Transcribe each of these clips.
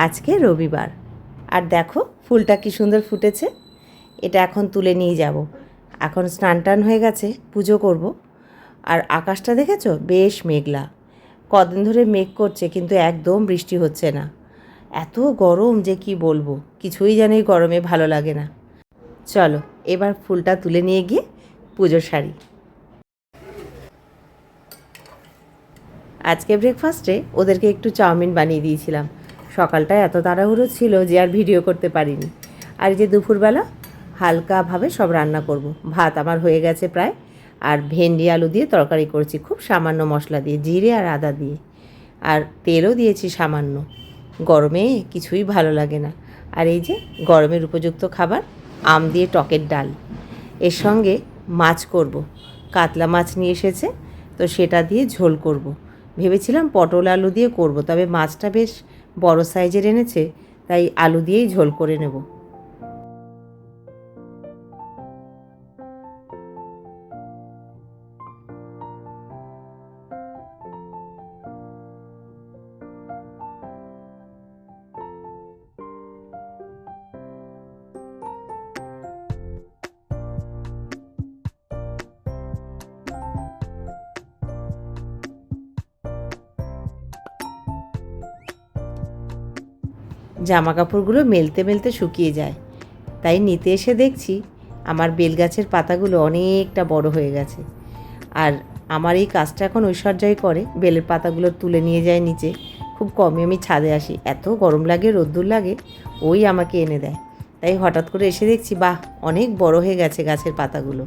আজকে রবিবার। আর দেখো ফুলটা কি সুন্দর ফুটেছে। এটা এখন তুলে নিয়ে যাব। এখন স্নান টান হয়ে গেছে, পুজো করব। আর আকাশটা দেখেছো, বেশ মেঘলা। কদিন ধরে মেঘ করছে কিন্তু একদম বৃষ্টি হচ্ছে না। এত গরম যে কি বলবো, কিছুই যেন এই গরমে ভালো লাগে না। চলো এবার ফুলটা তুলে নিয়ে গিয়ে পুজো সারি। আজকে ব্রেকফাস্টে ওদেরকে একটু চাউমিন বানিয়ে দিয়েছিলাম। সকালটা এত তাড়াহুড়ো ছিল যে আর ভিডিও করতে পারিনি। আর যে দুপুরবেলা হালকাভাবে সব রান্না করব। ভাত আমার হয়ে গেছে প্রায়। আর ভেন্ডি আলু দিয়ে তরকারি করেছি, খুব সামান্য মশলা দিয়ে, জিরে আর আদা দিয়ে। আর তেলও দিয়েছি সামান্য। গরমে কিছুই ভালো লাগে না। আর এই যে গরমের উপযুক্ত খাবার, আম দিয়ে টকের ডাল। এর সঙ্গে মাছ করব। কাতলা মাছ নিয়ে এসেছে, তো সেটা দিয়ে ঝোল করব। ভেবেছিলাম পটল আলু দিয়ে করব, তবে মাছটা বেশ বড় সাইজের এনেছে, তাই আলু দিয়েই ঝোল করে নেব। জামা কাপড়গুলো মেলতে মেলতে শুকিয়ে যায়, তাই নিতে এসে দেখছি আমার বেলগাছের পাতাগুলো অনেকটা বড় হয়ে গেছে। আর আমার এই কাজটা এখন ঐশ্বর্যাই করে, বেলের পাতাগুলো তুলে নিয়ে যায় নিচে। খুব কমই আমি ছাদে আসি, এত গরম লাগে, রোদ্দুর লাগে, ওই আমাকে এনে দেয়। তাই হঠাৎ করে এসে দেখছি বাহ, অনেক বড় হয়ে গেছে গাছের পাতাগুলো।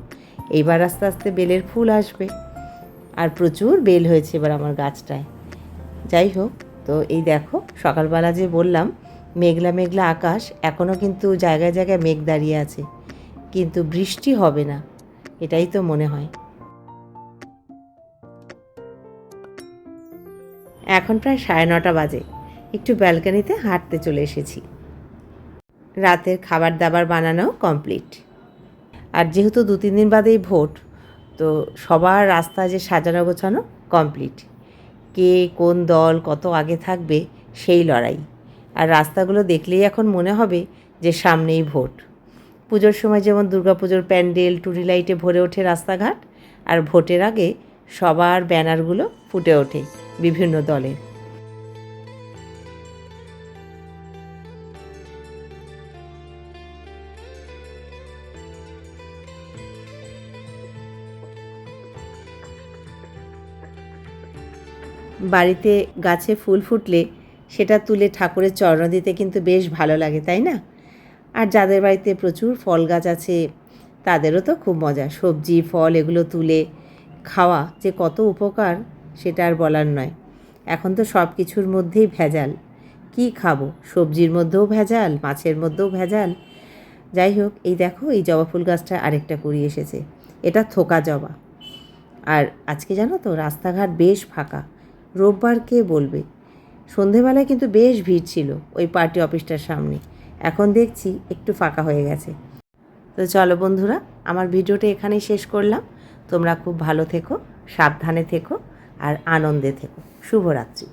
এইবার আস্তে আস্তে বেলের ফুল আসবে। আর প্রচুর বেল হয়েছে এবার আমার গাছটায়। যাই হোক, তো এই দেখো সকালবেলা যে বললাম মেঘলা মেঘলা আকাশ, এখনও কিন্তু জায়গায় জায়গায় মেঘ দাঁড়িয়ে আছে, কিন্তু বৃষ্টি হবে না এটাই তো মনে হয়। এখন প্রায় 9:30 বাজে। একটু ব্যালকনিতে হাঁটতে চলে এসেছি। রাতের খাবার দাবার বানানো কমপ্লিট। আর যেহেতু 2-3 দিন বাদেই ভোট, তো সবার রাস্তা যে সাজানো গোছানো কমপ্লিট। কে কোন দল কত আগে থাকবে সেই লড়াই। আর রাস্তাগুলো দেখলেই এখন মনে হবে যে সামনেই ভোট। পুজোর সময় যেমন দুর্গাপুজোর প্যান্ডেল টুনি লাইটে ভরে ওঠে রাস্তাঘাট, আর ভোটের আগে সবার ব্যানারগুলো ফুটে ওঠে বিভিন্ন দলের। বাড়িতে গাছে ফুল ফুটলে সেটা তুলে ঠাকুরের চরণ দিতে কিন্তু বেশ ভালো লাগে, তাই না? আর যাদের বাড়িতে প্রচুর ফল গাছ আছে তাদেরও তো খুব মজা। সবজি ফল এগুলো তুলে খাওয়া যে কত উপকার সেটা আর বলার নয়। এখন তো সব কিছুর মধ্যেই ভেজাল, কি খাবো? সবজির মধ্যেও ভেজাল, মাছের মধ্যেও ভেজাল। যাই হোক, এই দেখো এই জবা ফুল গাছটা আরেকটা কুড়ি এসেছে। এটা থোকা জবা। আর আজকে জানো তো রাস্তাঘাট বেশ ফাঁকা। রোববার কে বলবে। সন্ধেবেলায় কিন্তু বেশ ভিড় ছিল ওই পার্টি অফিসটার সামনে। এখন দেখছি একটু ফাঁকা হয়ে গেছে। তো চলো বন্ধুরা, আমার ভিডিওটা এখানেই শেষ করলাম। তোমরা খুব ভালো থেকো, সাবধানে থেকো আর আনন্দে থেকো। শুভরাত্রি।